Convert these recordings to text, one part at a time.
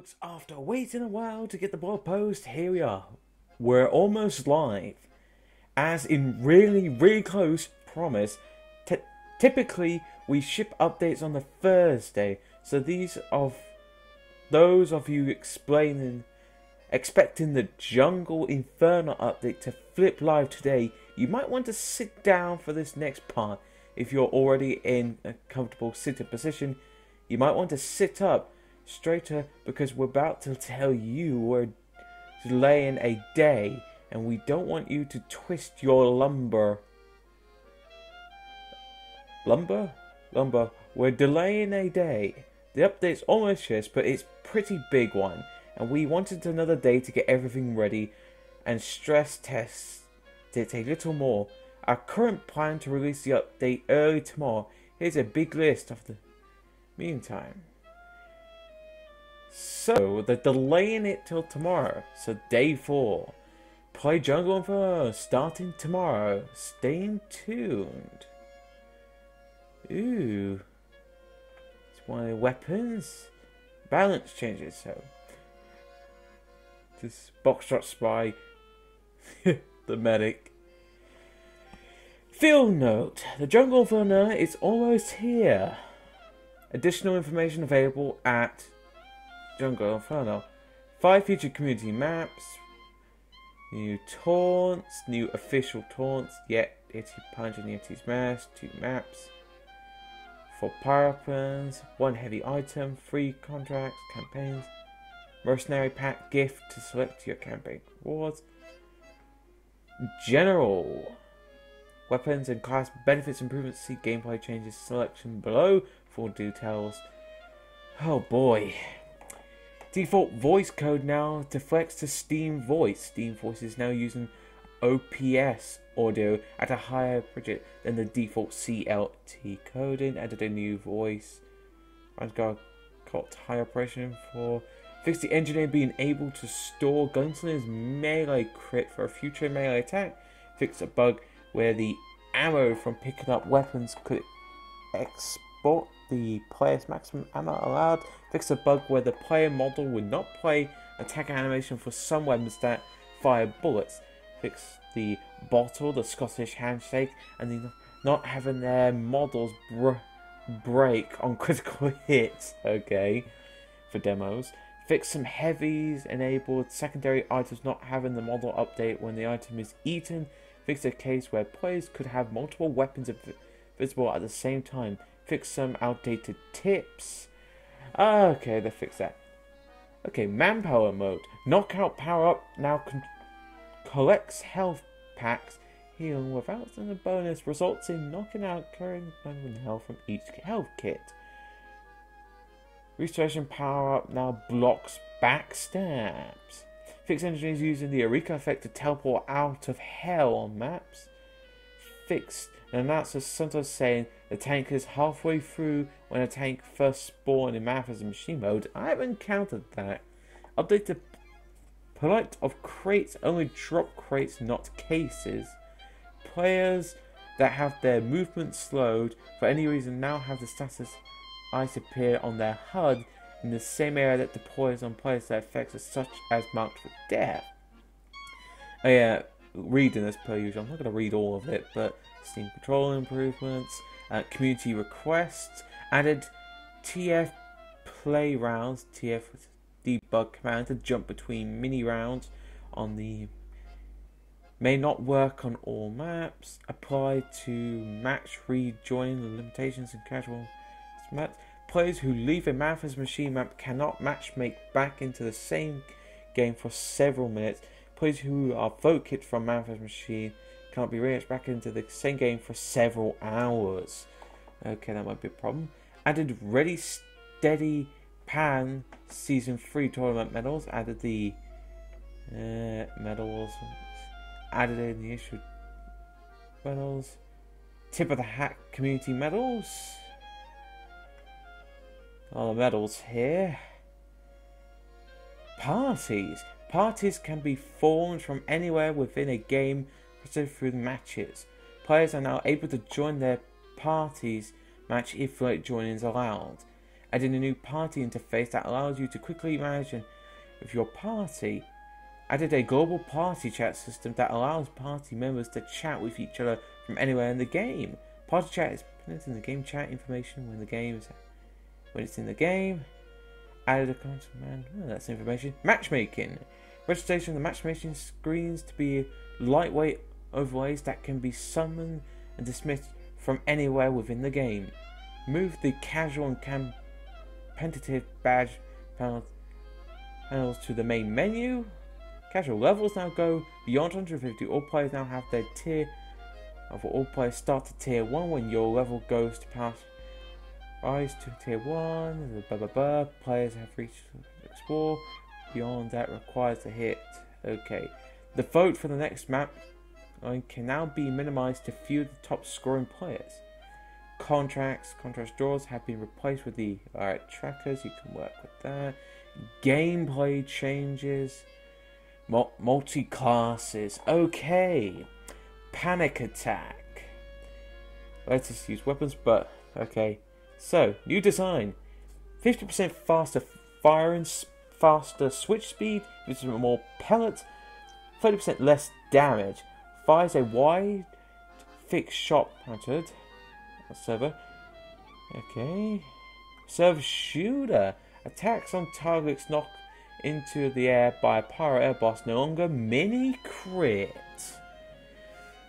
folks, after waiting a while to get the blog post, here we are. We're almost live. As in really close promise. Typically, we ship updates on the Thursday. So those of you expecting the Jungle Inferno update to flip live today, you might want to sit down for this next part. If you're already in a comfortable sitting position, you might want to sit up straighter, because we're about to tell you we're delaying a day and we don't want you to twist your lumbar. We're delaying a day. The update's almost finished, but it's a pretty big one, and we wanted another day to get everything ready and stress test it a little more. Our current plan to release the update early tomorrow. Here's a big list of the meantime. So they're delaying it till tomorrow. So day 4. Play Jungle Inferno starting tomorrow. Stay tuned. Ooh. It's one of the weapons. Balance changes, so. This box shot spy. The medic. Field note. The Jungle Inferno is almost here. Additional information available at Jungle Inferno. 5 featured community maps. New taunts. New official taunts. Yeti Punch and Yeti's Mask. 2 maps. 4 power weapons. 1 heavy item. 3 contracts. Campaigns. Mercenary pack gift to select your campaign rewards. General. Weapons and class benefits improvements. See gameplay changes selection below for details. Oh boy. Default voice code now deflects to Steam Voice. Steam Voice is now using OPS audio at a higher budget than the default CLT coding. Added a new voice. I've got high operation for. Fix the engineer being able to store Gunslinger's melee crit for a future melee attack. Fix a bug where the ammo from picking up weapons could export the player's maximum ammo allowed. Fix a bug where the player model would not play attack animation for some weapons that fire bullets. Fix the bottle, the Scottish handshake, and the not having their models break on critical hits. Okay, for demos. Fix some heavies enabled secondary items not having the model update when the item is eaten. Fix a case where players could have multiple weapons visible at the same time. Fix some outdated tips. Okay, they fixed that. Okay, manpower mode. Knockout power up now collects health packs. Healing without a bonus results in knocking out current health from each health kit. Restoration power up now blocks backstabs. Fix engineers using the Eureka effect to teleport out of hell on maps. Fixed. An announcer sometimes saying the tank is halfway through when a tank first spawned in map as a machine mode. I have encountered that. Update the polite of crates. Only drop crates, not cases. Players that have their movement slowed for any reason now have the status ice appear on their HUD in the same area that deploys on players that effects are such as marked for death. Oh yeah, reading as per usual. I'm not going to read all of it, but Steam control improvements, community requests, added TF play rounds, TF debug command to jump between mini rounds on the may not work on all maps, apply to match rejoin limitations in casual maps. Players who leave a map as machine map cannot match make back into the same game for several minutes. Players who are vote kit from map as machine cannot be rematched back into the same game for several hours. Okay, that might be a problem. Added Ready Steady Pan Season 3 tournament medals. Added the medals. Added in the issue medals. Tip of the hat community medals. All the medals here. Parties. Parties can be formed from anywhere within a game through matches. Players are now able to join their parties match if late joining is allowed. Added a new party interface that allows you to quickly manage with your party. Added a global party chat system that allows party members to chat with each other from anywhere in the game. Party chat is put in the game chat information when it's in the game. Added a command. Oh, that's information. Matchmaking. Registration of the matchmaking screens to be lightweight overlays that can be summoned and dismissed from anywhere within the game. Move the casual and competitive badge panels to the main menu. Casual levels now go beyond 150. All players now have their tier. All players start at tier 1 when your level goes to pass. Rise to tier 1. Players have reached explore. Beyond that requires a hit. Okay. The vote for the next map can now be minimized to few of the top scoring players. Contrast draws have been replaced with the trackers. You can work with that. Gameplay changes. Multi-classes. Okay. Panic attack. Let's just use weapons, but okay. So, new design. 50% faster firing, faster switch speed, uses more pellets, 30% less damage. Fires a wide, fixed shot mounted. Server. Okay. Server shooter. Attacks on targets knocked into the air by a pyro air boss no longer mini crit.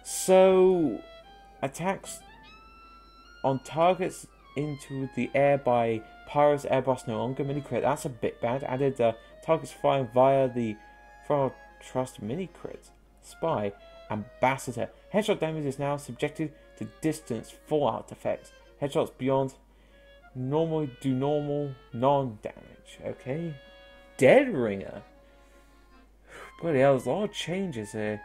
So, attacks on targets into the air by pyro's air boss no longer mini crit. That's a bit bad. Added targets firing via the Fire Trust mini crit. Spy. Ambassador. Headshot damage is now subjected to distance fallout effects. Headshots beyond normally do normal non-damage. Okay. Dead Ringer. Bloody hell, there's a lot of changes here.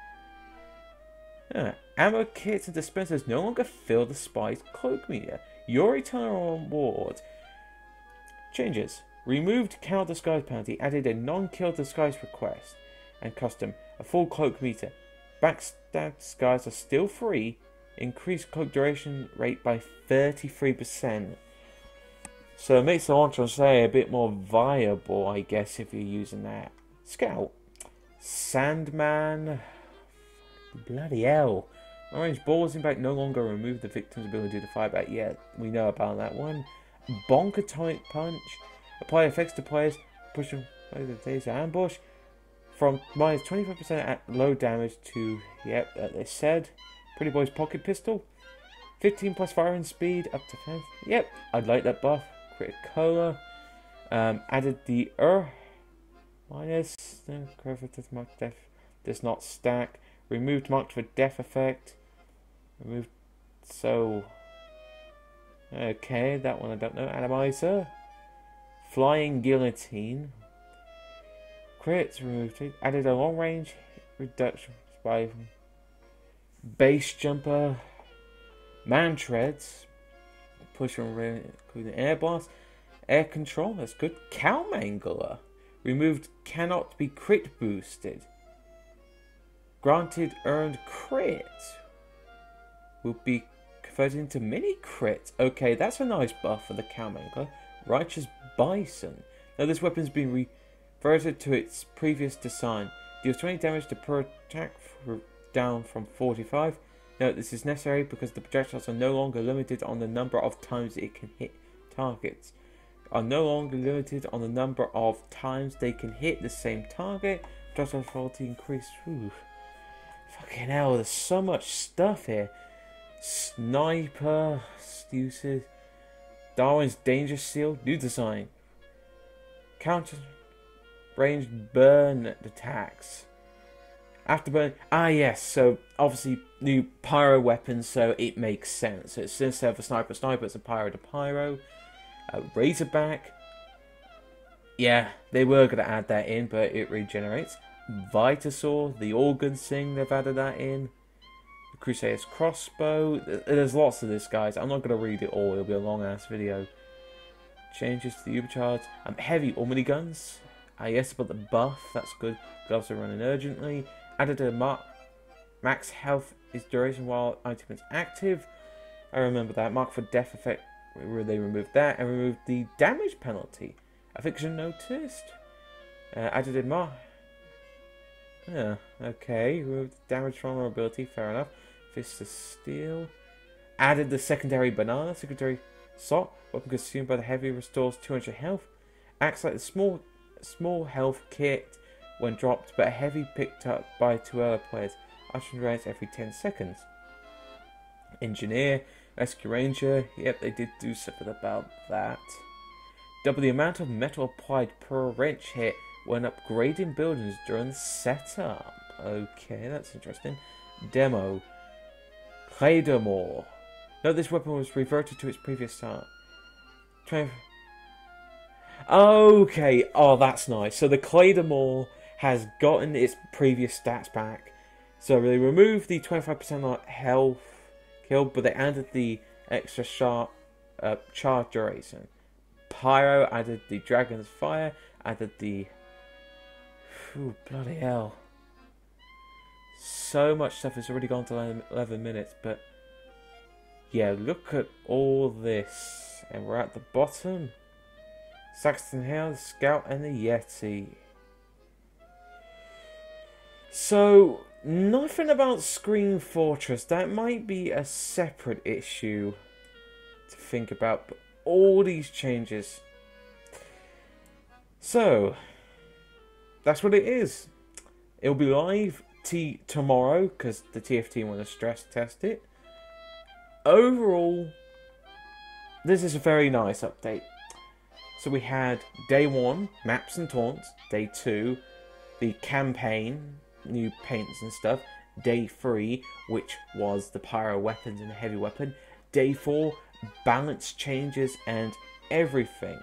Ammo kits and dispensers no longer fill the spy's cloak meter. Your eternal reward. Changes. Removed counter disguise penalty. Added a non-kill disguise request and custom. A full cloak meter. Backstab disguise are still free. Increased cloak duration rate by 33%. So it makes the launcher say a bit more viable, I guess, if you're using that. Scout. Sandman. Bloody hell. Orange balls impact no longer remove the victim's ability to fire back. Yeah, we know about that one. Bonker type punch. Apply effects to players. Push them by the taser ambush. From minus 25% at low damage to, yep, that they said. Pretty Boy's pocket pistol. 15 plus firing speed up to 10. Yep, I'd like that buff. Criticola. Added the minus. Mark death does not stack. Removed marked for death effect. Removed. So. Okay, that one I don't know. Atomizer. Flying guillotine. Crits removed. Added a long range reduction by base jumper. Man treads. Push on including air blast. Air control, that's good. Cow mangler. Removed cannot be crit boosted. Granted earned crit. Will be converted into mini crit. Okay, that's a nice buff for the cow mangler. Righteous bison. Now this weapon's been reverted to its previous design. Deals 20 damage to per attack down from 45. Note this is necessary because the projectiles are no longer limited on the number of times it can hit targets. Are no longer limited on the number of times they can hit the same target. Projectile quality increased. Ooh. Fucking hell, there's so much stuff here. Sniper, uses. Darwin's Danger Seal, new design. Counter range burn attacks. Afterburn. Ah, yes. So obviously new pyro weapons, so it makes sense. So it's instead of a sniper, it's a pyro to pyro. Razorback. Yeah, they were going to add that in, but it regenerates. Vitasaur, the organ thing, they've added that in. The Crusader's crossbow. There's lots of this, guys. I'm not going to read it all. It'll be a long ass video. Changes to the Ubercharge. Heavy or miniguns. Yes, but the buff. That's good. Gloves are running urgently. Added a max health is duration while item is active. I remember that. Mark for death effect they removed that and removed the damage penalty. Affliction noticed. Added in more. Yeah, okay. Removed damage vulnerability, fair enough. Fist of Steel. Added the secondary banana, secondary salt. Weapon consumed by the heavy restores 200 health. Acts like the small health kit when dropped, but a heavy picked up by 2 other players. Option rates every 10 seconds. Engineer, Rescue Ranger. Yep, they did do something about that. Double the amount of metal applied per wrench hit when upgrading buildings during the setup. Okay, that's interesting. Demo. Claymore. Note this weapon was reverted to its previous start. Okay, oh that's nice. So the Claymore has gotten its previous stats back. So they removed the 25% health killed, but they added the extra charge duration. Pyro added the Dragon's Fire, added the... Ooh, bloody hell. So much stuff has already gone to 11 minutes, but... Yeah, look at all this. And we're at the bottom. Saxton Hill, the Scout, and the Yeti. So, nothing about Screen Fortress. That might be a separate issue to think about. But all these changes. So, that's what it is. It'll be live tomorrow, because the TF team want to stress test it. Overall, this is a very nice update. So we had day 1, maps and taunts. Day 2, the campaign, new paints and stuff. Day 3, which was the pyro weapons and the heavy weapon. Day 4, balance changes and everything.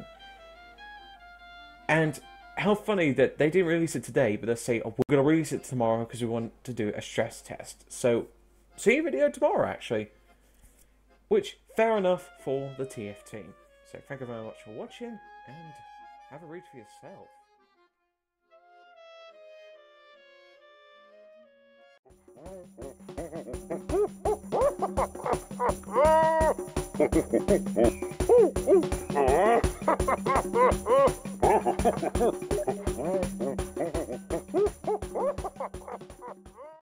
And how funny that they didn't release it today, but they say, oh, we're going to release it tomorrow because we want to do a stress test. So, see a video tomorrow, actually. Which, fair enough for the TF team. So, thank you very much for watching, and have a read for yourself.